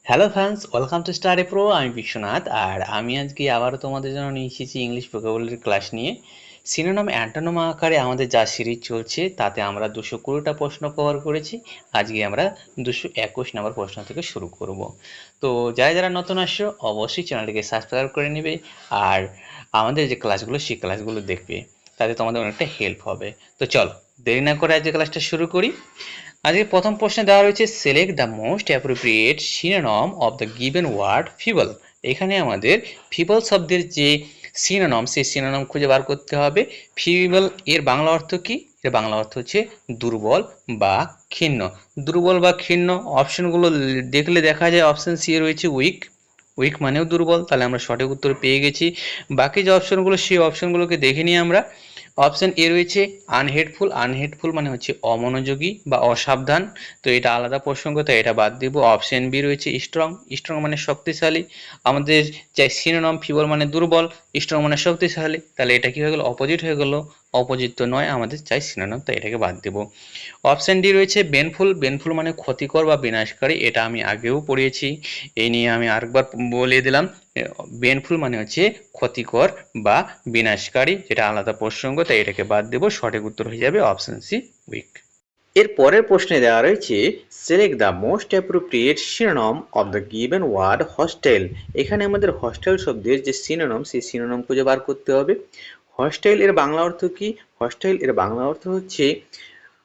Hello friends, welcome to study pro. আমি বিশ্বনাথ, আর আমি আজকে আবারও তোমাদের জন্য নিয়ে এসেছি ইংলিশ ভোকাবুলারি ক্লাস নিয়ে। সিনোনিম অ্যান্টোনিম আকারে আমাদের যা সিরিজ চলছে তাতে আমরা 220টা প্রশ্ন কভার করেছি। আজকে আমরা 221 নম্বর প্রশ্ন থেকে শুরু করব। তো যারা যারা নতুন আসছো অবশ্যই চ্যানেলটিকে সাবস্ক্রাইব করে নেবে, আর আমাদের যে ক্লাসগুলো সেই ক্লাসগুলো দেখবে, তাতে তোমাদের অনেকটা হেল্প হবে। তো চলো দেরি না করে আজকে ক্লাসটা শুরু করি। আজকে প্রথম প্রশ্নে দেওয়া রয়েছে select the most appropriate synonym of the given word feeble. এখানে আমাদের ফিবল শব্দের যে সিনোনম সেই সিনোনম খুঁজে বার করতে হবে। ফিবল এর বাংলা অর্থ কি? এর বাংলা অর্থ হচ্ছে দুর্বল বা ক্ষীণ। দুর্বল বা ক্ষীণ অপশনগুলো দেখলে দেখা যায় অপশন সি রয়েছে উইক। উইক মানেও দুর্বল, তাহলে আমরা সঠিক উত্তর পেয়ে গেছি। বাকি যে অপশনগুলো সেই অপশনগুলোকে দেখে নিই আমরা। অপশন এ রয়েছে আনহেডফুল। আনহেডফুল মানে হচ্ছে অমনোযোগী বা অসাবধান, তো এটা আলাদা প্রসঙ্গ, তাই এটা বাদ দিব। অপশন বি রয়েছে স্ট্রং। স্ট্রং মানে শক্তিশালী। আমাদের চাই সিনোনম ফিবল মানে দুর্বল, স্ট্রং মানে শক্তিশালী, তাহলে এটা কি হয়ে গেল? অপোজিট হয়ে গেল। অপোজিট তো নয়, আমাদের চাই সিনোনম, তাই এটাকে বাদ দেব। অপশন ডি রয়েছে বেনফুল। বেনফুল মানে ক্ষতিকর বা বিনাশকারী, এটা আমি আগেও পড়িয়েছি, এই নিয়ে আমি আরেকবার বলে দিলাম। বেনফুল মানে হচ্ছে ক্ষতিকর বা বিনাশকারী, যেটা আলাদা প্রসঙ্গ, তাই এটাকে বাদ দেব। সঠিক উত্তর হয়ে যাবে অপশন সি উইক। এর পরের প্রশ্নে দেওয়া রয়েছে select the most appropriate synonym of the given word hostile. এখানে আমাদের হস্টেল শব্দের যে সিনোনম সেই সিনোনম খুঁজে বার করতে হবে। হস্টেল এর বাংলা অর্থ কি? হস্টেল এর বাংলা অর্থ হচ্ছে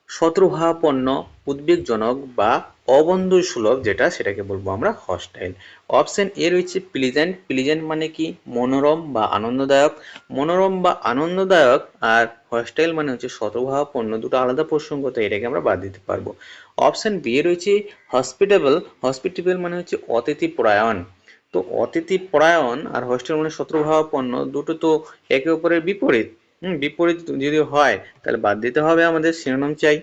শত্রুভাবাপন্ন, উদ্বেগজনক বা অবন্ধুসুলভ, যেটা সেটাকে বলবো আমরা হস্টাইল। অপশন এ রয়েছে প্লিজেন্ট। প্লিজেন্ট মানে কি? মনোরম বা আনন্দদায়ক। মনোরম বা আনন্দদায়ক আর হস্টাইল মানে হচ্ছে শত্রুভাবাপন্ন, দুটো আলাদা প্রসঙ্গ, তো এটাকে আমরা বাদ দিতে পারবো। অপশন বি রয়েছে হসপিটেবল। হসপিটেবল মানে হচ্ছে অতিথি পরায়ণ। তো অতিথি পরায়ণ আর হস্টেল মানে শত্রুভাবাপন্ন, দুটো তো একে অপরের বিপরীত। বিপরীত যদি হয় তাহলে বাদ দিতে হবে, আমাদের সিনোনিম চাই।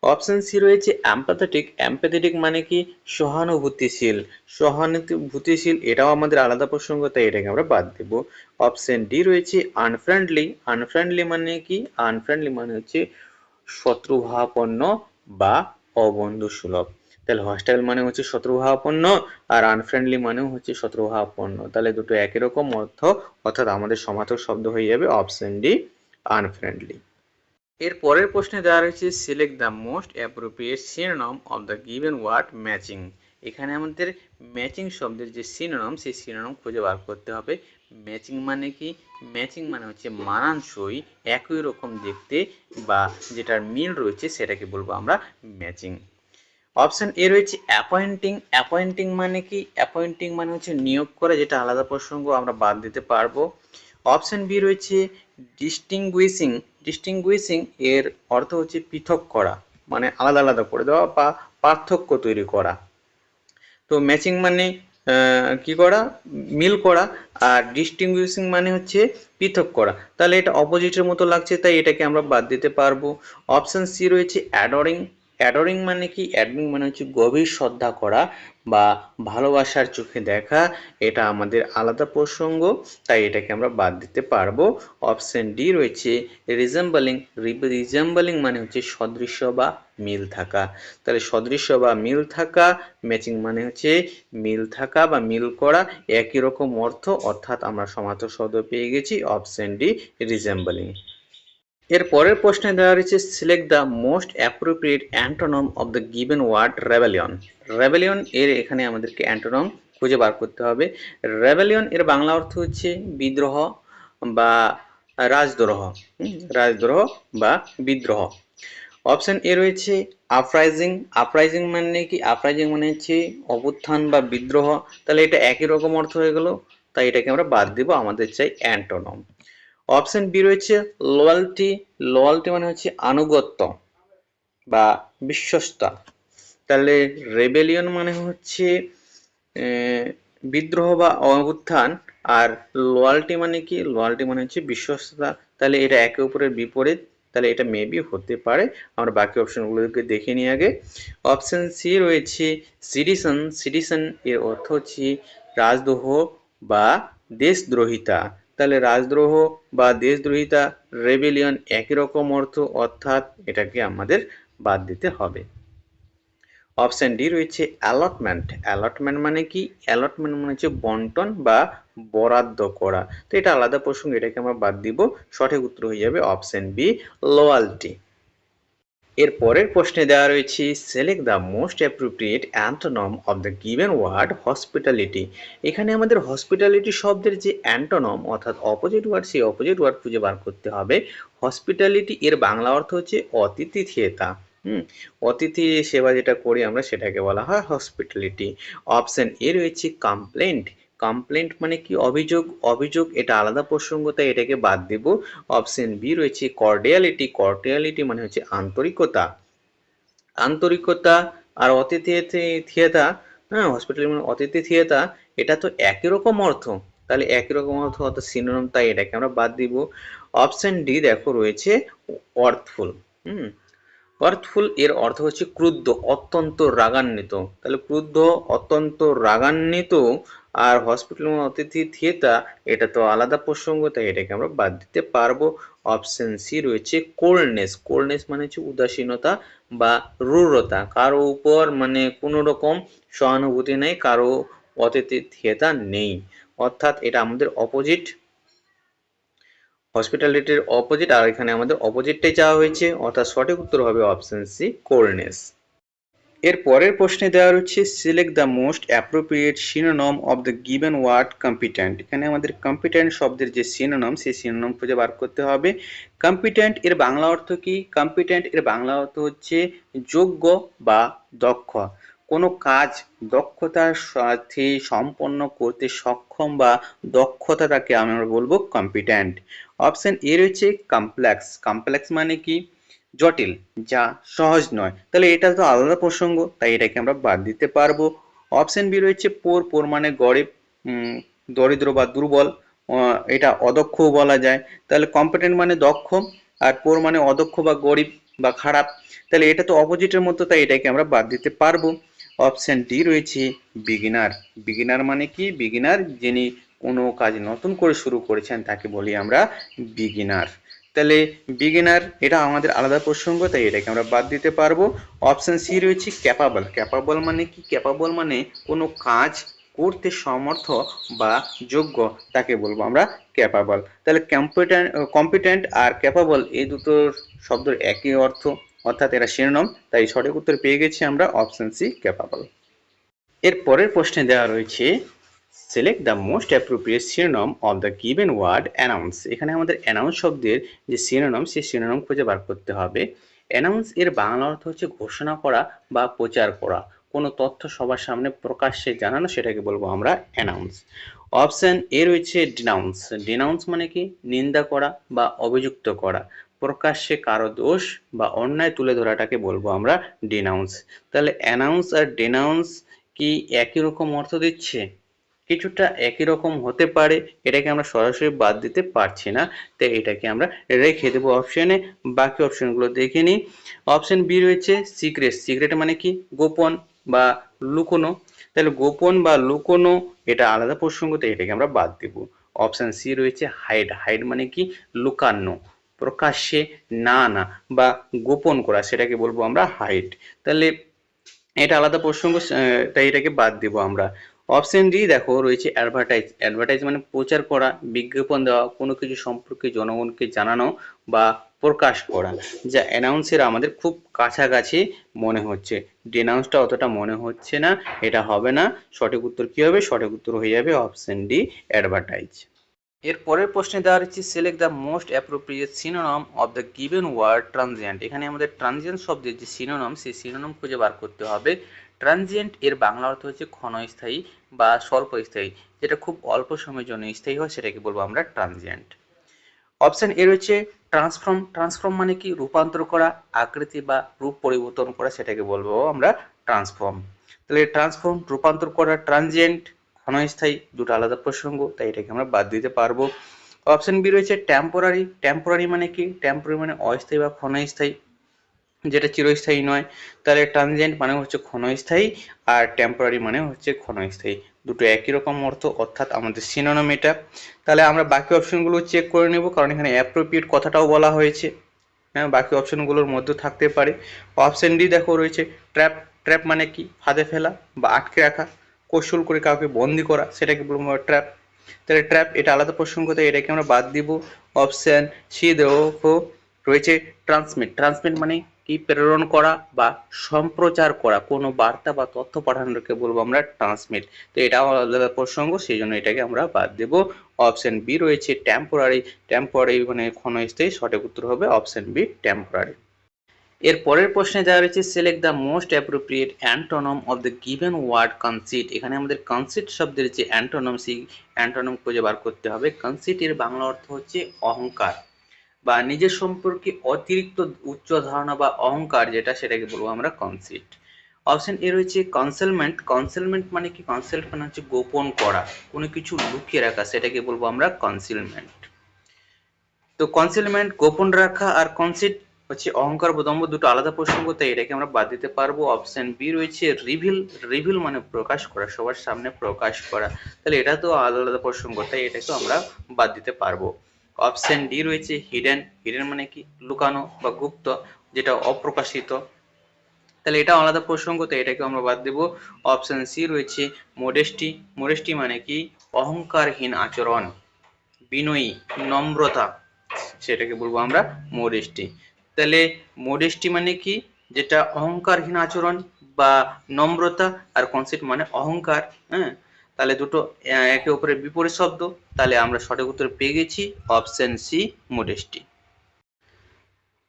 অপশন সি রয়েছে এম্প্যাথেটিক। এম্প্যাথেটিক মানে কি? সহানুভূতিশীল। সহানুভূতিশীল এটাও আমাদের আলাদা প্রসঙ্গ, তাই এটাকে আমরা বাদ দেব। অপশন ডি রয়েছে আনফ্রেন্ডলি। আনফ্রেন্ডলি মানে কি? আনফ্রেন্ডলি মানে হচ্ছে শত্রুভাবাপন্ন বা অবন্ধুসুলভ। তাহলে হস্টাইল মানে হচ্ছে শত্রুভাবাপন্ন, আর আনফ্রেন্ডলি মানেও হচ্ছে শত্রুভাবাপন্ন, তাহলে দুটো একই রকম অর্থ, অর্থাৎ আমাদের সমার্থক শব্দ হয়ে যাবে অপশন ডি আনফ্রেন্ডলি। এর পরের প্রশ্নে দেওয়া রয়েছে select the most appropriate synonym of the given word matching. এখানে আমাদের ম্যাচিং শব্দের যে সিনোনম সেই সিনোনম খুঁজে বার করতে হবে। ম্যাচিং মানে কি? ম্যাচিং মানে হচ্ছে মানানসই, একই রকম দেখতে বা যেটার মিল রয়েছে সেটাকে বলবো আমরা ম্যাচিং। অপশন এ রয়েছে অ্যাপয়েন্টিং। অ্যাপয়েন্টিং মানে কি? অ্যাপয়েন্টিং মানে হচ্ছে নিয়োগ করা, যেটা আলাদা প্রসঙ্গ, আমরা বাদ দিতে পারবো। অপশন বি রয়েছে ডিস্টিংগুইশিং। ডিস্টিংগুইশিং এর অর্থ হচ্ছে পৃথক করা, মানে আলাদা আলাদা করে দেওয়া বা পার্থক্য তৈরি করা। তো ম্যাচিং মানে কি করা? মিল করা। আর ডিস্টিংগুইশিং মানে হচ্ছে পৃথক করা, তাহলে এটা অপোজিটের মতো লাগছে, তাই এটাকে আমরা বাদ দিতে পারবো। অপশন সি রয়েছে অ্যাডোরিং। অ্যাডোরিং মানে কি? অ্যাডোরিং মানে হচ্ছে গভীর শ্রদ্ধা করা বা ভালোবাসার চোখে দেখা, এটা আমাদের আলাদা প্রসঙ্গ, তাই এটাকে আমরা বাদ দিতে পারবো। অপশন ডি রয়েছে রিজেম্বলিং। রিজেম্বলিং মানে হচ্ছে সদৃশ্য বা মিল থাকা, তাহলে সদৃশ্য বা মিল থাকা। ম্যাচিং মানে হচ্ছে মিল থাকা বা মিল করা, একই রকম অর্থ, অর্থাৎ আমরা সমার্থক শব্দ পেয়ে গেছি অপশন ডি রিজেম্বলিং। এর পরের প্রশ্নে দেওয়া রয়েছে select the most appropriate antonym of the given word rebellion. Rebellion এর এখানে আমাদেরকে অ্যান্টোনম খুঁজে বার করতে হবে। রেবেলিয়ন এর বাংলা অর্থ হচ্ছে বিদ্রোহ বা রাজদ্রোহ। রাজদ্রোহ বা বিদ্রোহ। অপশন এ রয়েছে আপরাইজিং। আপরাইজিং মানে কি? আপরাইজিং মানে হচ্ছে অভ্যুত্থান বা বিদ্রোহ, তাহলে এটা একই রকম অর্থ হয়ে গেল, তাই এটাকে আমরা বাদ দিব, আমাদের চাই অ্যান্টোনম। অপশন বি রয়েছে লয়ালটি। লয়ালটি মানে হচ্ছে আনুগত্য বা বিশ্বস্তা, তাহলে রেবেলিয়ন মানে হচ্ছে বিদ্রোহ বা অভ্যুত্থান, আর লয়ালটি মানে কি? লয়ালটি মানে হচ্ছে বিশ্বস্ততা, তাহলে এটা একে অপরের বিপরীত, তাহলে এটা মেবি হতে পারে। আমরা বাকি অপশনগুলোকে দেখে নিই আগে। অপশন সি রয়েছে সিটিজেন। সিটিজেন এর অর্থ হচ্ছে রাজদ্রোহ বা দেশদ্রোহিতা, তাহলে রাজদ্রোহ বা দেশদ্রোহিতা, রেবেলিয়ন একই রকম অর্থ, অর্থাৎ এটাকে আমাদের বাদ দিতে হবে। অপশন ডি রয়েছে অ্যালটমেন্ট। অ্যালটমেন্ট মানে কি? অ্যালটমেন্ট মানে হচ্ছে বন্টন বা বরাদ্দ করা। তো এটা আলাদা প্রসঙ্গ, এটাকে আমরা বাদ দিব। সঠিক উত্তর হয়ে যাবে অপশন বি, লয়ালটি। এর পরের প্রশ্নে দেওয়া রয়েছে select the most appropriate antonym of the given word hospitality. এখানে আমাদের হসপিটালিটি শব্দের যে অ্যান্টোনম অর্থাৎ অপোজিট ওয়ার্ড, সেই অপোজিট ওয়ার্ড খুঁজে বার করতে হবে। হসপিটালিটি এর বাংলা অর্থ হচ্ছে অতিথিয়তা। অতিথি সেবা যেটা করি আমরা সেটাকে বলা হয় হসপিটালিটি। অপশন এ রয়েছে কমপ্লেন্ট। কমপ্লেন্ট মানে কি? অভিযোগ। অভিযোগ এটা আলাদা প্রসঙ্গ, তাই এটাকে বাদ দেব। অপশন বি রয়েছে কর্ডিয়ালিটি। কর্ডিয়ালিটি মানে হচ্ছে আন্তরিকতা। আন্তরিকতা আর অতিথিয়তা, হ্যাঁ, হসপিটালি মানে অতিথিয়তা, এটা তো একই রকম অর্থ। তাহলে একই রকম অর্থ অর্থাৎ সিনোনিম, তাই এটাকে আমরা বাদ দিব। অপশন ডি দেখো রয়েছে অর্থফুল। অর্থফুল এর অর্থ হচ্ছে ক্রুদ্ধ, অত্যন্ত রাগান্বিত। তাহলে ক্রুদ্ধ, অত্যন্ত রাগান্বিত। আর হসপিটাল অতিথি থিয়েতা, এটা তো আলাদা প্রসঙ্গ, তাই এটাকে আমরা বাদ দিতে পারবো। অপশন সি রয়েছে কোল্ডনেস। কোল্ডনেস মানে হচ্ছে উদাসীনতা বা রূঢ়তা, কারো উপর মানে কোনো রকম সহানুভূতি নেই, কারো অতিথিয়তা নেই, অর্থাৎ এটা আমাদের অপোজিট। হসপিটালিটির অপোজিট, আর এখানে আমাদের অপোজিটটাই চাওয়া হয়েছে, অর্থাৎ সঠিক উত্তর হবে অপশন সি, কোল্ডনেস। এর পরের প্রশ্নে দেওয়া রয়েছে select the most appropriate synonym of the given word competent. এখানে আমাদের কম্পিটেন্ট শব্দের যে সিনোনম, সেই সিনোনম খুঁজে বার করতে হবে। কম্পিটেন্ট এর বাংলা অর্থ কি? কম্পিটেন্ট এর বাংলা অর্থ হচ্ছে যোগ্য বা দক্ষ। কোনো কাজ দক্ষতার সাথে সম্পন্ন করতে সক্ষম বা দক্ষতা, তাকে আমরা বলবো কম্পিটেন্ট। অপশন এ রয়েছে কমপ্লেক্স। কমপ্লেক্স মানে কি? জটিল, যা সহজ নয়। তাহলে এটা তো আলাদা প্রসঙ্গ, তাই এটাকে আমরা বাদ দিতে পারবো। অপশন বি রয়েছে পোর। পোর মানে গরিব, দরিদ্র বা দুর্বল, এটা অদক্ষ বলা যায়। তাহলে কম্পিটেন্ট মানে দক্ষ, আর পোর মানে অদক্ষ বা গরিব বা খারাপ। তাহলে এটা তো অপোজিটের মতো, তাই এটাকে আমরা বাদ দিতে পারবো। অপশন ডি রয়েছে বিগিনার। বিগিনার মানে কি? বিগিনার যিনি কোনো কাজ নতুন করে শুরু করেছেন তাকে বলি আমরা বিগিনার। তাহলে বিগিনার এটা আমাদের আলাদা প্রসঙ্গ, তাই এটাকে আমরা বাদ দিতে পারবো। অপশন সি রয়েছে ক্যাপাবল। ক্যাপাবল মানে কি? ক্যাপাবল মানে কোনো কাজ করতে সমর্থ বা যোগ্য, তাকে বলবো আমরা ক্যাপাবল। তাহলে কম্পিটেন্ট আর ক্যাপাবল এই দুটো শব্দের একই অর্থ, অর্থাৎ এরা সিনোনিম, তাই সঠিক উত্তর পেয়ে গেছি আমরা অপশন সি, ক্যাপাবল। এর পরের প্রশ্নে দেওয়া রয়েছে select the most appropriate synonym of the given word announce. এখানে আমাদের অ্যানাউন্স শব্দের যে সিনোনম, সেই সিনোনম খুঁজে বার করতে হবে। অ্যানাউন্স এর বাংলা অর্থ হচ্ছে ঘোষণা করা বা প্রচার করা, কোনো তথ্য সবার সামনে প্রকাশ্যে জানানো, সেটাকে বলবো আমরা অ্যানাউন্স। অপশন এ রয়েছে ডিনাউন্স। ডিনাউন্স মানে কি? নিন্দা করা বা অভিযুক্ত করা, প্রকাশ্যে কারো দোষ বা অন্যায় তুলে ধরাটাকে বলবো আমরা ডিনাউন্স। তাহলে অ্যানাউন্স আর ডিনাউন্স কি একই রকম অর্থ দিচ্ছে? কিছুটা একই রকম হতে পারে, এটাকে আমরা সরাসরি বাদ দিতে পারছি না, তাই এটাকে আমরা রেখে দেবো অপশনে। বাকি অপশনগুলো দেখে নিই। অপশন বি রয়েছে সিক্রেট। সিক্রেট মানে কি? গোপন বা লুকোনো। তাহলে গোপন বা লুকোনো এটা আলাদা প্রসঙ্গ, তাই এটাকে আমরা বাদ দেব। অপশন সি রয়েছে হাইড। হাইড মানে কি? লুকানো, প্রকাশ্যে না আনা বা গোপন করা, সেটাকে বলবো আমরা হাইড। তাহলে এটা আলাদা প্রসঙ্গ, তাই এটাকে বাদ দিব আমরা। অপশন ডি দেখো রয়েছে অ্যাডভার্টাইজ। অ্যাডভার্টাইজ মানে প্রচার করা, বিজ্ঞাপন দেওয়া, কোনো কিছু সম্পর্কে জনগণকে জানানো বা প্রকাশ করা, যা অ্যানাউন্সের আমাদের খুব কাছাকাছি মনে হচ্ছে। ডিনাউন্সটা অতটা মনে হচ্ছে না, এটা হবে না। সঠিক উত্তর কি হবে? সঠিক উত্তর হয়ে যাবে অপশন ডি, অ্যাডভার্টাইজ। এর পরের প্রশ্নে দেওয়া রয়েছে select the most appropriate synonym of the given word transient. এখানে আমাদের ট্রানজিয়েন্ট শব্দের যে সিনোনম, সেই সিনোনম খুঁজে বার করতে হবে। ট্রানজিয়েন্ট এর বাংলা অর্থ হচ্ছে ক্ষণস্থায়ী বা স্বল্পস্থায়ী, যেটা খুব অল্প সময়ের জন্য স্থায়ী হয়, সেটাকে বলবো আমরা ট্রানজিয়েন্ট। অপশন এ রয়েছে ট্রান্সফর্ম। ট্রান্সফর্ম মানে কি? রূপান্তর করা, আকৃতি বা রূপ পরিবর্তন করা, সেটাকে বলবো আমরা ট্রান্সফর্ম। তাহলে ট্রান্সফর্ম, রূপান্তর করা, ট্রানজিয়েন্ট, ক্ষণস্থায়ী, দুটো আলাদা প্রসঙ্গ, তাই এটাকে আমরা বাদ দিতে পারবো। অপশন বি রয়েছে টেম্পোরারি। টেম্পোরারি মানে কি? টেম্পোরারি মানে অস্থায়ী বা ক্ষণস্থায়ী, যেটা চিরস্থায়ী নয়। তাহলে ট্রানজিয়েন্ট মানে হচ্ছে ক্ষণস্থায়ী, আর টেম্পোরারি মানে হচ্ছে ক্ষণস্থায়ী, দুটো একই রকম অর্থ, অর্থাৎ আমাদের সিনোনিম এটা। তাহলে আমরা বাকি অপশনগুলো চেক করে নেব, কারণ এখানে অ্যাপ্রোপ্রিয়েট কথাটাও বলা হয়েছে। হ্যাঁ, বাকি অপশনগুলোর মধ্যে থাকতে পারে। অপশন ডি দেখো রয়েছে ট্র্যাপ। ট্র্যাপ মানে কি? ফাঁদে ফেলা বা আটকে রাখা, কৌশল করে কাউকে বন্দি করা, সেটাকে বলবো আমরা ট্র্যাপ। তাহলে ট্র্যাপ এটা আলাদা প্রসঙ্গ, তাই এটাকে আমরা বাদ দিব। অপশন সি দেখো রয়েছে ট্রান্সমিট। ট্রান্সমিট মানে কি? প্রেরণ করা বা সম্প্রচার করা, কোনো বার্তা বা তথ্য পাঠানোকে বলবো আমরা ট্রান্সমিট। তো এটাও আলাদা প্রসঙ্গ, সেই জন্য এটাকে আমরা বাদ দেব। অপশন বি রয়েছে টেম্পোরারি। টেম্পোরারি মানে ক্ষণস্থায়ী, সঠিক উত্তর হবে অপশন বি টেম্পোরারি। এর পরের প্রশ্নে দেওয়া রয়েছে select the most appropriate antonym of the given word conceit. এখানে আমাদের কনসিট শব্দের যে অ্যান্টোনম, সেই অ্যান্টোনম খুঁজে বার করতে হবে। কনসিট এর বাংলা অর্থ হচ্ছে অহংকার বা নিজের সম্পর্কে অতিরিক্ত উচ্চ ধারণা বা অহংকার, যেটা সেটাকে বলবো আমরা কনসিট। অপশন এ রয়েছে কনসেলমেন্ট। কনসেলমেন্ট মানে কি? কনসেল মানে হচ্ছে গোপন করা, কোনো কিছু লুকিয়ে রাখা, সেটাকে বলবো আমরা কনসিলমেন্ট। তো কনসিলমেন্ট গোপন রাখা, আর কনসিট হচ্ছে অহংকার বোধম্ব, দুটো আলাদা প্রসঙ্গ, তাই এটাকে আমরা বাদ দিতে পারবো। অপশন বি রয়েছে রিভিল। রিভিল মানে প্রকাশ করা, সবার সামনে প্রকাশ করা, তাহলে এটা তো আলাদা আলাদা প্রসঙ্গ, তাই এটাকে আমরা বাদ দিতে পারবো। অপশন ডি রয়েছে হিডেন। হিডেন মানে কি? লুকানো বা গুপ্ত, যেটা অপ্রকাশিত, তাহলে এটা আলাদা প্রসঙ্গ, তাই এটাকে আমরা বাদ দেব। অপশন সি রয়েছে মোডেস্টি। মোডেস্টি মানে কি? অহংকারহীন আচরণ, বিনয়ী, নম্রতা, সেটাকে বলবো আমরা মোডেস্টি। তাহলে মোডেস্টি মানে কি? যেটা অহংকারহীন আচরণ বা নম্রতা, আর কনসিট মানে অহংকার। হ্যাঁ, তাহলে দুটো একে অপরের বিপরীত শব্দ, তাহলে আমরা সঠিক উত্তর পেয়ে গেছি অপশন সি মোডেস্টি।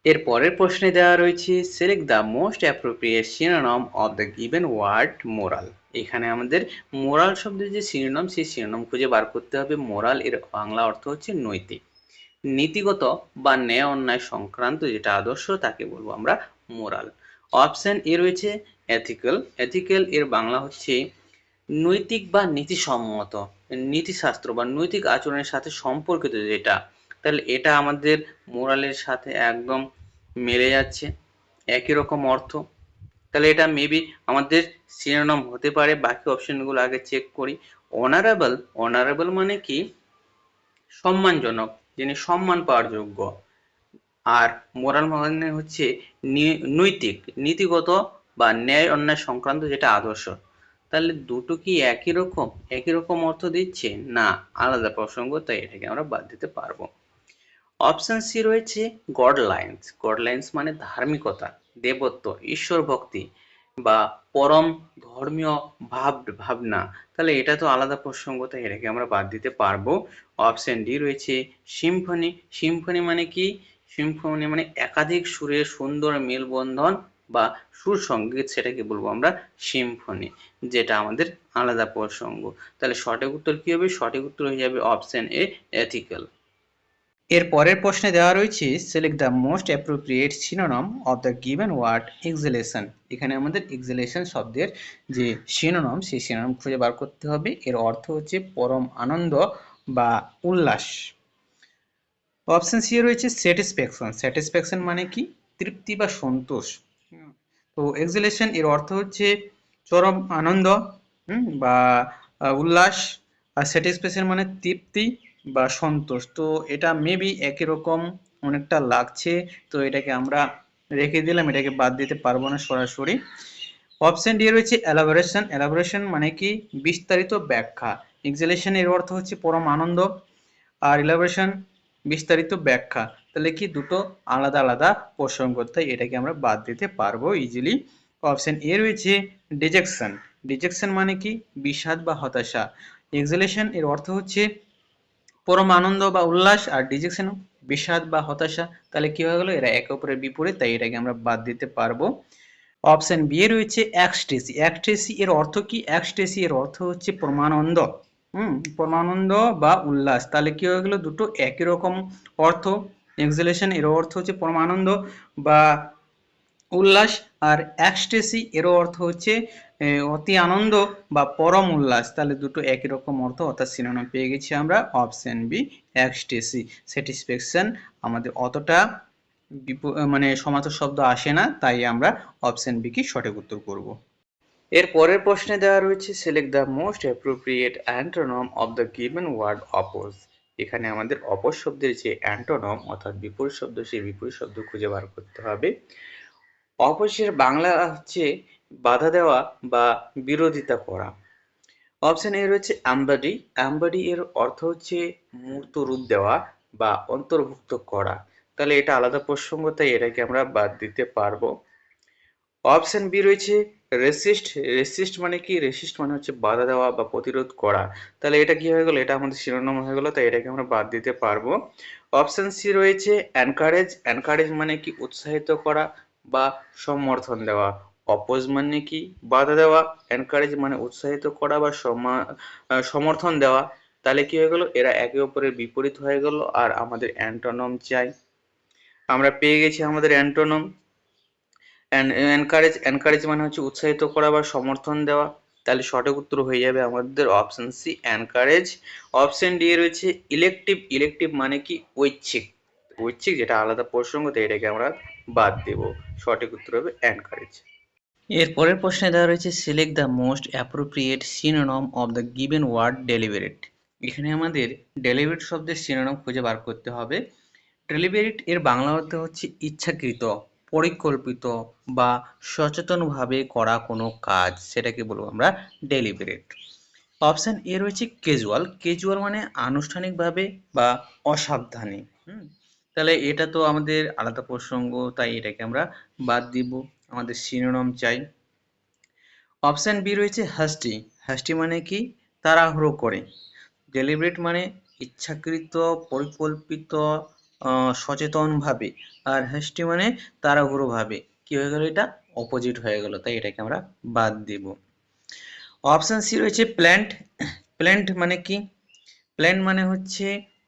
এর পরের প্রশ্নে দেওয়া রয়েছে select the most appropriate synonym of the given word moral. এখানে আমাদের মোরাল শব্দের যে সিনোনম, সেই সিনোনম খুঁজে বার করতে হবে। মোরাল এর বাংলা অর্থ হচ্ছে নৈতিক, নীতিগত বা ন্যায় অন্যায় সংক্রান্ত যেটা আদর্শ, তাকে বলবো আমরা মোরাল। অপশন এ রয়েছে এথিক্যাল। এথিক্যাল এর বাংলা হচ্ছে নৈতিক বা নীতিসম্মত, নীতিশাস্ত্র বা নৈতিক আচরণের সাথে সম্পর্কিত যেটা, তাহলে এটা আমাদের মোরালের সাথে একদম মিলে যাচ্ছে, একই রকম অর্থ, তাহলে এটা মেবি আমাদের সিনোনিম হতে পারে। বাকি অপশনগুলো আগে চেক করি। অনারেবল। অনারেবল মানে কি? সম্মানজনক, যিনি সম্মান পাওয়ার যোগ্য। আর মোরাল মানে হচ্ছে নৈতিক, নীতিগত বা ন্যায় অন্যায় সংক্রান্ত যেটা আদর্শ। তাহলে দুটো কি একই রকম? একই রকম অর্থ দিচ্ছে না, আলাদা প্রসঙ্গ, তাই এটাকে আমরা বাদ দিতে পারবো। অপশন সি রয়েছে গড লাইন্স। গড লাইন্স মানে ধার্মিকতা, দেবত্ব, ঈশ্বর ভক্তি বা পরম ধর্মীয় ভাবনা, তাহলে এটা তো আলাদা প্রসঙ্গ, তাই এটাকে আমরা বাদ দিতে পারবো। অপশন ডি রয়েছে সিম্ফনি। সিম্ফনি মানে কি? সিম্ফনি মানে একাধিক সুরের সুন্দর মেলবন্ধন বা সুর সঙ্গীত, সেটাকে বলবো আমরা সিম্ফনি, যেটা আমাদের আলাদা প্রসঙ্গ। তাহলে সঠিক উত্তর কি হবে? সঠিক উত্তর হয়ে যাবে অপশন এ এথিক্যাল। এর পরের প্রশ্নে দেওয়া রয়েছে select the most appropriate synonym of the given word exaltation. এখানে আমাদের এক্সেলেশন শব্দের যে সিনোনম, সেই সিনোনম খুঁজে বার করতে হবে। এর অর্থ হচ্ছে পরম আনন্দ বা উল্লাস। অপশন সি রয়েছে স্যাটিসফ্যাকশন। স্যাটিসফ্যাকশন মানে কি? তৃপ্তি বা সন্তোষ। তো এক্সেলেশন এর অর্থ হচ্ছে চরম আনন্দ বা উল্লাস, আর স্যাটিসফ্যাকশন মানে তৃপ্তি বা সন্তোষ। তো এটা মেবি একই রকম অনেকটা লাগছে, তো এটাকে আমরা রেখে দিলাম, এটাকে বাদ দিতে পারবো না সরাসরি। অপশন ডি রয়েছে এলাবোরেশন। এলাবোরেশন মানে কি? বিস্তারিত ব্যাখ্যা। এক্সেলেশন এর অর্থ হচ্ছে পরম আনন্দ, আর এলাবোরেশন বিস্তারিত ব্যাখ্যা, তাহলে কি দুটো আলাদা আলাদা প্রসঙ্গ, তাই এটাকে আমরা বাদ দিতে পারবো ইজিলি। অপশন এ রয়েছে ডিজেকশন। ডিজেকশন মানে কি? বিষাদ বা হতাশা। এক্সেলেশন এর অর্থ হচ্ছে পরম আনন্দ বা উল্লাস, আর ডিজেকশন বিষাদ বা হতাশা, তাহলে কি হয়ে গেল? এরা একে অপরের বিপরীত, তাই এটাকে আমরা বাদ দিতে পারবো। অপশন বি রয়েছে এক্সটেসি। এক্সটেসি এর অর্থ কি? এক্সটেসি এর অর্থ হচ্ছে পরমানন্দ, পরমানন্দ বা উল্লাস, তাহলে কি হয়ে গেল? দুটো একই রকম অর্থ। এক্সেলেশন এর অর্থ হচ্ছে পরমানন্দ বা উল্লাস, আর এক্সটেসি এর অর্থ হচ্ছে অতি আনন্দ বা পরম উল্লাস, তাহলে দুটো একই রকম অর্থ, অর্থাৎ সিনোনিম পেয়ে গেছি আমরা অপশন বি এক্সটেসি। স্যাটিসফ্যাকশন আমাদের অতটা মানে সমার্থক শব্দ আসে না, তাই আমরা অপশন বি কি সঠিক উত্তর করব। এর পরের প্রশ্নে দেওয়া রয়েছে select the most appropriate antonym of the given word oppose. এখানে আমাদের অপোজ শব্দের যে অ্যান্টোনম অর্থাৎ বিপরীত শব্দ, সেই বিপরীত শব্দ খুঁজে বার করতে হবে। অপোজের বাংলা হচ্ছে বাধা দেওয়া বা বিরোধিতা করা। অপশন এ রয়েছে অ্যাম্বাডি। অ্যাম্বাডি এর অর্থ হচ্ছে মূর্ত রূপ দেওয়া বা অন্তর্ভুক্ত করা। তাহলে এটা আলাদা প্রসঙ্গ, তাই এটাকে আমরা বাদ দিতে পারবো। অপশন বি রয়েছে রেসিস্ট। রেসিস্ট মানে কি? রেসিস্ট মানে হচ্ছে বাধা দেওয়া বা প্রতিরোধ করা। তাহলে এটা কি হয়ে গেল? এটা আমাদের শিরোনাম হয়ে গেল, তাই এটাকে আমরা বাদ দিতে পারবো। অপশন সি রয়েছে এনকারেজ। এনকারেজ মানে কি? উৎসাহিত করা বা সমর্থন দেওয়া। অপোজ মানে কি? বাধা দেওয়া। এনকারেজ মানে উৎসাহিত করা বা সমর্থন দেওয়া। তাহলে কি হয়ে গেল? এরা একে অপরের বিপরীত হয়ে গেল, আর আমাদের অ্যান্টোনিম চাই। আমরা পেয়ে গেছি আমাদের অ্যান্টোনিম। এনকারেজ। এনকারেজ মানে হচ্ছে উৎসাহিত করা বা সমর্থন দেওয়া। তাহলে সঠিক উত্তর হয়ে যাবে আমাদের option C encourage. Option D রয়েছে ইলেকটিভ। ইলেকটিভ মানে কি? ঐচ্ছিক। ঐচ্ছিক যেটা আলাদা প্রসঙ্গ, তো এটাকে আমরা বাদ দেব। সঠিক উত্তর হবে এনকারেজ। এর পরের প্রশ্নে দেওয়া রয়েছে select the most appropriate synonym of the given word deliberate. এখানে আমাদের ডেলিভারেট শব্দের সিনোনম খুঁজে বার করতে হবে। ডেলিভারেট এর বাংলা অর্থ হচ্ছে ইচ্ছাকৃত, পরিকল্পিত বা সচেতনভাবে করা কোনো কাজ, সেটাকে বলবো আমরা ডেলিভারেট। অপশন এ রয়েছে ক্যাজুয়াল। ক্যাজুয়াল মানে আনুষ্ঠানিকভাবে বা অসাবধানে। তাহলে এটা তো আমাদের আলাদা প্রসঙ্গ, তাই এটাকে আমরা বাদ দিব। আমাদের সিনোনিম চাই। অপশন বি রয়েছে হাস্টি। হাস্টি মানে কি? তাড়াহুড়ো করে। ডেলিবারেট মানে ইচ্ছাকৃত, পরিকল্পিত, সচেতনভাবে। আর হাস্টি মানে তাড়াহুড়োভাবে। কি হয়ে গেল? এটা অপোজিট হয়ে গেল, তাই এটাকে আমরা বাদ দিব। অপশন সি রয়েছে প্ল্যান্ট। প্ল্যান্ট মানে কি? প্ল্যান মানে হচ্ছে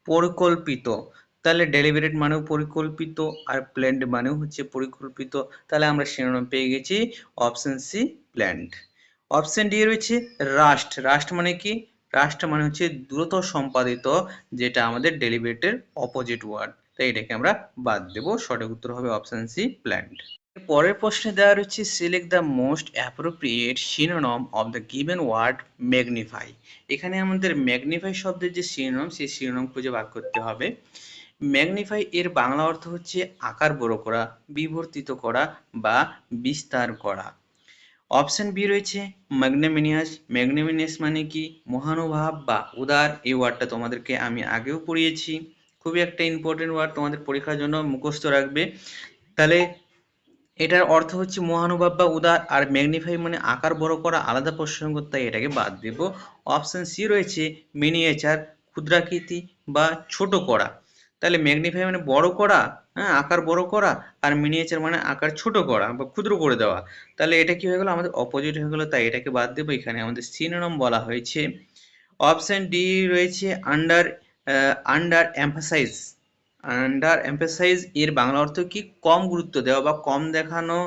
পরিকল্পিত। তাহলে ডেলিবারেট মানেও পরিকল্পিত, আর প্ল্যান্ড মানেও হচ্ছে পরিকল্পিত। তাহলে আমরা শিরোনাম পেয়ে গেছি option C planned. Option D রয়েছে রাস্ট। রাস্ট মানে কি? রাস্ট মানে হচ্ছে দ্রুত সম্পাদিত, যেটা আমাদের ডেলিবারেটের অপোজিট ওয়ার্ড, তাই এটাকে আমরা বাদ দেব। সঠিক উত্তর হবে অপশন সি প্ল্যান্ড। পরের প্রশ্নে দেওয়া রয়েছে select the most appropriate synonym of the given word magnify. এখানে আমাদের ম্যাগনিফাই শব্দের যে শিরোনাম, সেই শিরোনাম খুঁজে বার করতে হবে। ম্যাগনিফাই এর বাংলা অর্থ হচ্ছে আকার বড় করা, বিবর্তিত করা বা বিস্তার করা। অপশন বি রয়েছে ম্যাগনামিনিয়াস। ম্যাগনামিনিয়াস মানে কি? মহানুভব বা উদার। এই ওয়ার্ডটা তোমাদেরকে আমি আগেও পড়িয়েছি, খুবই একটা ইম্পর্টেন্ট ওয়ার্ড, তোমাদের পরীক্ষার জন্য মুখস্থ রাখবে। তাহলে এটার অর্থ হচ্ছে মহানুভব বা উদার, আর ম্যাগনিফাই মানে আকার বড় করা, আলাদা প্রসঙ্গ, তাই এটাকে বাদ দেব। অপশন সি রয়েছে মিনিয়েচার। ক্ষুদ্রাকৃতি বা ছোট করা। তাহলে ম্যাগনিফাই মানে বড় করা, হ্যাঁ, আকার বড় করা, আর মিনিয়েচার মানে আকার ছোট করা বা ক্ষুদ্র করে দেওয়া। তাহলে এটা কি হয়ে গেল? আমাদের অপোজিট হয়ে গেল, তাই এটাকে বাদ দেবো। এখানে আমাদের সিনোনিম বলা হয়েছে। অপশন ডি রয়েছে under. Under emphasise. Under emphasise এর বাংলা অর্থ কি? কম গুরুত্ব দেওয়া বা কম দেখানো।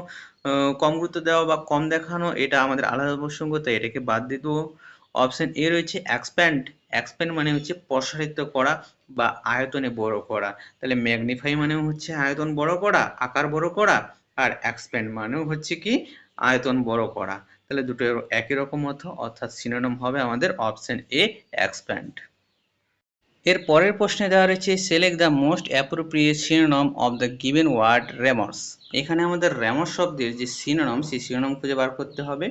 কম গুরুত্ব দেওয়া বা কম দেখানো, এটা আমাদের আলাদা প্রসঙ্গ, তাই এটাকে বাদ দিয়ে দেবো। অপশন এ রয়েছে এক্সপ্যান্ড। এক্সপ্যান্ড মানে হচ্ছে প্রসারিত করা বা আয়তনে বড় করা। তাহলে ম্যাগনিফাই মানেও হচ্ছে আয়তন বড় করা, আকার বড় করা, আর এক্সপ্যান্ড মানেও হচ্ছে কি? আয়তন বড় করা। তাহলে দুটো একই রকম অর্থ, অর্থাৎ সিনোনিম হবে আমাদের অপশন এ এক্সপ্যান্ড। এর পরের প্রশ্নে দেওয়া রয়েছে select the most appropriate synonym of the given word reams. এখানে আমাদের রেমস শব্দের যে সিনোনিম, সেই সিনোনিম খুঁজে বার করতে হবে।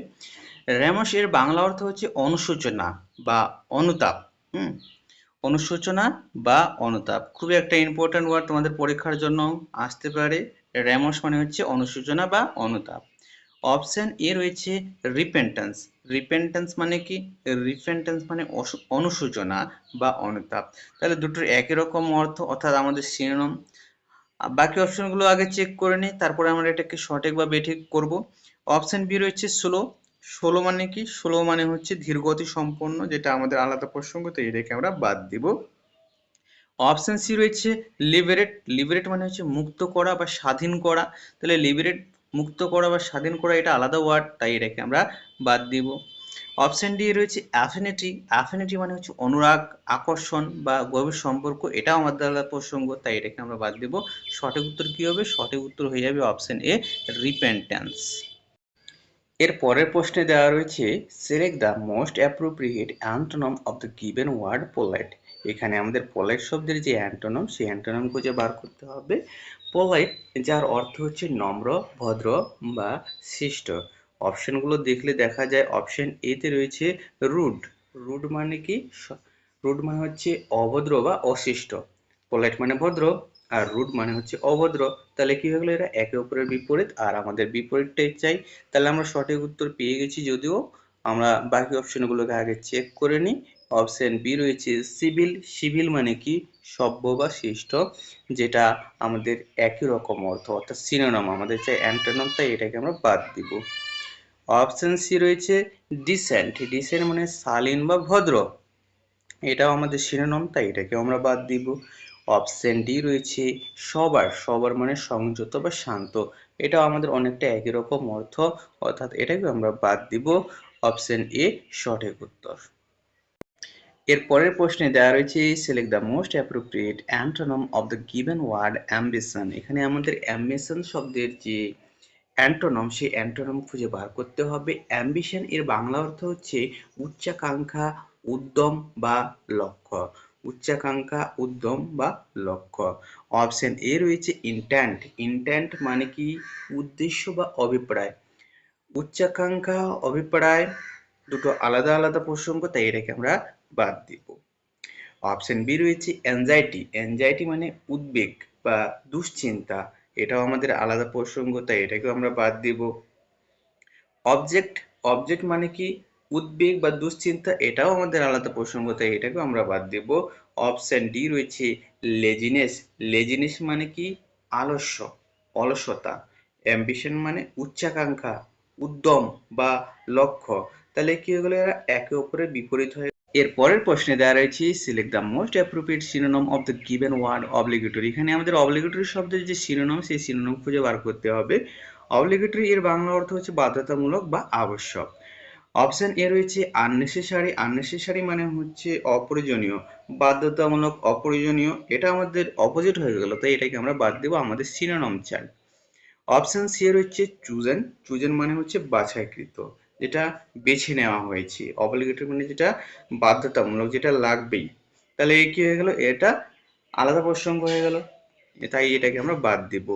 রেমস এর বাংলা অর্থ হচ্ছে অনুসূচনা বা অনুতাপ। অনুসূচনা বা অনুতাপ খুবই একটা ইম্পর্টেন্ট ওয়ার্ড, তোমাদের পরীক্ষার জন্য আসতে পারে। রেমস মানে হচ্ছে অনুসূচনা বা অনুতাপ। অপশন এ রয়েছে রিপেন্টেন্স। রিপেন্টেন্স মানে কি? রিপেন্টেন্স মানে অনুশোচনা বা অনুতাপ। তাহলে দুটোর একই রকম অর্থ, অর্থাৎ আমাদের সিনোনিম। বাকি অপশনগুলো আগে চেক করে নিই, তারপরে আমরা এটাকে সঠিক বা বেঠিক করব। অপশন বি রয়েছে স্লো। স্লো মানে কি? স্লো মানে হচ্ছে ধীরগতি সম্পন্ন, যেটা আমাদের আলাদা প্রসঙ্গ, তো এটাকে আমরা বাদ দিব। অপশন সি রয়েছে লিবারেট। লিবারেট মানে হচ্ছে মুক্ত করা বা স্বাধীন করা। তাহলে লিবারেট মুক্ত করা বা স্বাধীন করা, এটা আলাদা ওয়ার্ড, তাই এটাকে আমরা বাদ দিব। অপশন ডি রয়েছে অ্যাফিনিটি। অ্যাফিনিটি মানে হচ্ছে অনুরাগ, আকর্ষণ বা গভীর সম্পর্ক, এটাও আমাদের আলাদা প্রসঙ্গ, তাই এটাকে আমরা বাদ দেব। সঠিক উত্তর কি হবে? সঠিক উত্তর হয়ে যাবে অপশন এ রিপেন্টেন্স। এর পরের প্রশ্নে দেওয়া রয়েছে select the most appropriate antonym of the given word polite. এখানে আমাদের পোলাইট শব্দের যে অ্যান্টোনিম, সেই অ্যান্টোনিম খুঁজে বার করতে হবে। পোলাইট যার অর্থ হচ্ছে নম্র, ভদ্র বা শিষ্ট। অপশনগুলো দেখলে দেখা যায় অপশন এ তে রয়েছে রুড। রুড মানে কি? রুড মানে হচ্ছে অভদ্র বা অশিষ্ট। পোলাইট মানে ভদ্র, আর রুড মানে হচ্ছে অভদ্র। তাহলে কি হয়ে গেল? এরা একে অপরের বিপরীত, আর আমাদের বিপরীতটাই চাই। তাহলে আমরা সঠিক উত্তর পেয়ে গেছি, যদিও আমরা বাকি অপশনগুলোকে আগে চেক করে নিই। অপশন বি রয়েছে সিভিল। সিভিল মানে কি? সভ্য বা শিষ্ট, যেটা আমাদের একই রকম অর্থ, অর্থাৎ সিনোনিম। আমাদের চাই অ্যান্টোনিম, তাই এটাকে আমরা বাদ দিব। অপশন সি রয়েছে ডিসেন্ট। ডিসেন্ট মানে শালীন বা ভদ্র, এটাও আমাদের সিনোনিম, তাই এটাকে আমরা বাদ দিব। অপশন ডি রয়েছে সবার। সবার মানে সংযত বা শান্ত, এটাও আমাদের অনেকটা একই রকম অর্থ, অর্থাৎ এটাকে আমরা বাদ দিব। অপশন এ সঠিক উত্তর। এর পরের প্রশ্নে দেওয়া রয়েছে select the most appropriate antonym of the given word ambition. এখানে আমাদের অ্যাম্বিশন শব্দের যে অ্যান্টোনিম, সেই অ্যান্টোনিম খুঁজে বার করতে হবে। অ্যাম্বিশন এর বাংলা অর্থ হচ্ছে উচ্চাকাঙ্ক্ষা, উদ্যম বা লক্ষ্য। উচ্চাকাঙ্ক্ষা, উদ্যম বা লক্ষ্য। অপশন এ রয়েছে ইন্টেন্ট। ইন্টেন্ট মানে কি? উদ্দেশ্য বা অভিপ্রায়। উচ্চাকাঙ্ক্ষা, অভিপ্রায় দুটো আলাদা আলাদা প্রসঙ্গ, তাই এটাকে আমরা বাদ দিব। অপশন বি রয়েছে অ্যাংজাইটি। অ্যাংজাইটি মানে উদ্বেগ বা দুশ্চিন্তা, এটাও আমাদের আলাদা প্রসঙ্গ, তাই এটাকেও আমরা বাদ দিব। অবজেক্ট। অবজেক্ট মানে কি? উদ্বেগ বা দুশ্চিন্তা, এটাও আমাদের আলাদা প্রসঙ্গ, তাই এটাকেও আমরা বাদ দেব। অপশন ডি রয়েছে লেজিনেস। লেজিনেস মানে কি? আলস্য, অলসতা। অ্যাম্বিশন মানে উচ্চাকাঙ্ক্ষা, উদ্যম বা লক্ষ্য। তাহলে কি হয়ে গেল? এরা একে অপরের বিপরীত হয়ে। এর পরের প্রশ্নে দেওয়া রয়েছে select the most appropriate synonym of the given word obligatory. এখানে আমাদের অব্লিগেটরি শব্দের যে সিনোনিম, সেই সিনোনিম খুঁজে বার করতে হবে। অব্লিগেটরি এর বাংলা অর্থ হচ্ছে বাধ্যতামূলক বা আবশ্যক। অপশন এ রয়েছে আননেসেসারি। আননেসেসারি মানে হচ্ছে অপ্রয়োজনীয়। বাধ্যতামূলক, অপ্রয়োজনীয়, এটা আমাদের অপোজিট হয়ে গেল, তাই এটাকে আমরা বাদ দেবো, আমাদের সিনোনিম চাই। অপশন সি রয়েছে চুজেন। চুজেন মানে হচ্ছে বাছাইকৃত, যেটা বেছে নেওয়া হয়েছে। অব্লিগেটরি মানে যেটা বাধ্যতামূলক, যেটা লাগবেই। তাহলে কি হয়ে গেল? এটা আলাদা প্রসঙ্গ হয়ে গেল, তাই এটাকে আমরা বাদ দিব।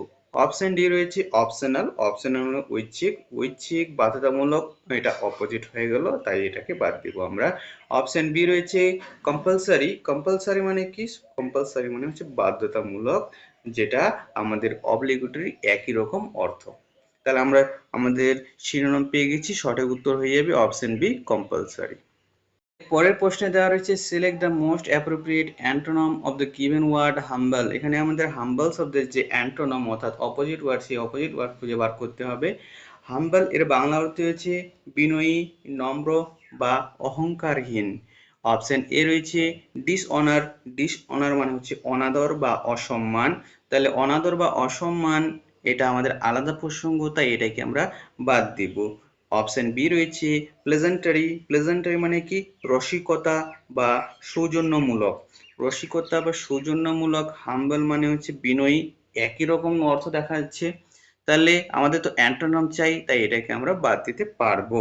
অপশন ডি রয়েছে অপশনাল। অপশনাল হলো ঐচ্ছিক। ঐচ্ছিক, বাধ্যতামূলক, এটা অপোজিট হয়ে গেল, তাই এটাকে বাদ দিব আমরা। অপশন বি রয়েছে কম্পালসারি। কম্পালসারি মানে কি? কম্পালসারি মানে হচ্ছে বাধ্যতামূলক, যেটা আমাদের অব্লিগেটরি একই রকম অর্থ। তাহলে আমরা আমাদের শিরোনাম পেয়ে গেছি, সঠিক উত্তর হয়ে যাবে অপশন বি কম্পালসারি। পরের প্রশ্নে দেওয়া রয়েছে select the most appropriate antonym of the given word humble. এখানে আমাদের হাম্বল শব্দের যে অ্যান্টোনিম, অর্থাৎ অপোজিট ওয়ার্ড, সেই অপোজিট ওয়ার্ড খুঁজে বার করতে হবে। হাম্বল এর বাংলা অর্থ হচ্ছে বিনয়ী, নম্র বা অহংকারহীন। অপশন এ রয়েছে ডিসঅনার। ডিসঅনার মানে হচ্ছে অনাদর বা অসম্মান। তাহলে অনাদর বা অসম্মান, এটা আমাদের আলাদা প্রসঙ্গ, তাই এটাকে আমরা বাদ দিব। অপশন বি রয়েছে প্লেজেন্টারি। প্লেজেন্টারি মানে কি? রসিকতা বা সৌজন্যমূলক। রসিকতা বা সৌজন্যমূলক। হাম্বল মানে হচ্ছে বিনয়ী, একই রকম অর্থ দেখা যাচ্ছে। তাহলে আমাদের তো অ্যান্টোনিম চাই, তাই এটাকে আমরা বাদ দিতে পারবো।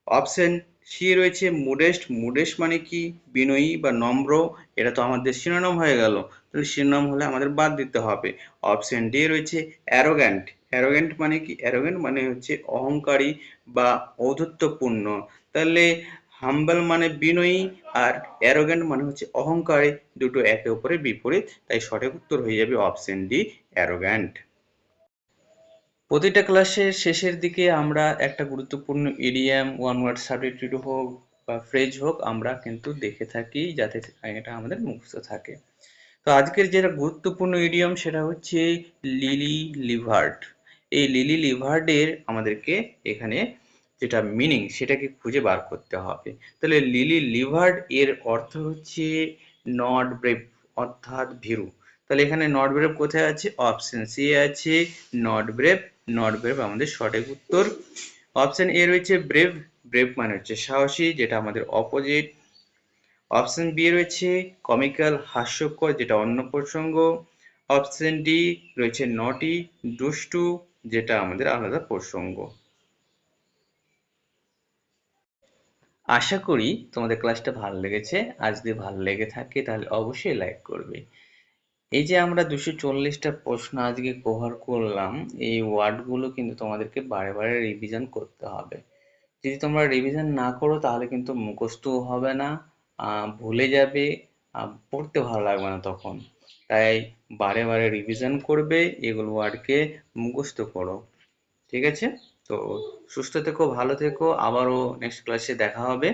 অপশন সি রয়েছে মুডেস্ট। মুডেস্ট মানে কি? বিনয়ী বা নম্র, এটা তো আমাদের সিনোনিম হয়ে গেল, তাহলে সিনোনিম হলে আমাদের বাদ দিতে হবে। অপশন ডি রয়েছে অ্যারোগ্যান্ট। অ্যারোগ্যান্ট মানে কি? অ্যারোগ্যান্ট মানে হচ্ছে অহংকারী বা ঔদ্ধত্যপূর্ণ। তাহলে হাম্বল মানে বিনয়ী, আর অ্যারোগ্যান্ট মানে হচ্ছে অহংকারী, দুটো একে অপরের বিপরীত, তাই সঠিক উত্তর হয়ে যাবে অপশন ডি অ্যারোগ্যান্ট। প্রতিটা ক্লাসের শেষের দিকে আমরা একটা গুরুত্বপূর্ণ ইডিয়ম, ওয়ান ওয়ার্ড সাবস্টিটিউট হোক বা ফ্রেজ হোক, আমরা কিন্তু দেখে থাকি, যাতে এটা আমাদের মুখস্থ থাকে। তো আজকের যেটা গুরুত্বপূর্ণ ইডিয়ম, সেটা হচ্ছে লিলি লিভার্ড। এই লিলি লিভার্ডের আমাদেরকে এখানে যেটা মিনিং, সেটাকে খুঁজে বার করতে হবে। তাহলে লিলি লিভার্ড এর অর্থ হচ্ছে নট ব্রেভ, অর্থাৎ ভীরু। তাহলে এখানে নট ব্রেভ কোথায় আছে? অপশন সি আছে নট ব্রেভ। নট ব্রেভ আমাদের সঠিক উত্তর। অপশন এ রয়েছে ব্রেভ। ব্রেভ মানে হচ্ছে সাহসী, যেটা আমাদের অপোজিট। অপশন বি রয়েছে কমিক্যাল, হাস্যকর, যেটা অন্য প্রসঙ্গ। অপশন ডি রয়েছে নটি, দুষ্টু, যেটা আমাদের আলাদা প্রসঙ্গ। আশা করি তোমাদের ক্লাসটা ভালো লেগেছে। আজ যদি ভালো লেগে থাকে তাহলে অবশ্যই লাইক করবে। এই যে আমরা 240টা প্রশ্ন আজকে কভার করলাম, এই ওয়ার্ডগুলো কিন্তু তোমাদেরকে বারে বারে রিভিশন করতে হবে। যদি তোমরা রিভিশন না করো তাহলে কিন্তু মুখস্থও হবে না, ভুলে যাবে, পড়তে ভালো লাগবে না তখন। তাই বারে বারে রিভিশন করবে, এগুলো ওয়ার্ডকে মুখস্থ করো। ঠিক আছে? তো সুস্থ থেকো, ভালো থেকো, আবারও নেক্সট ক্লাসে দেখা হবে।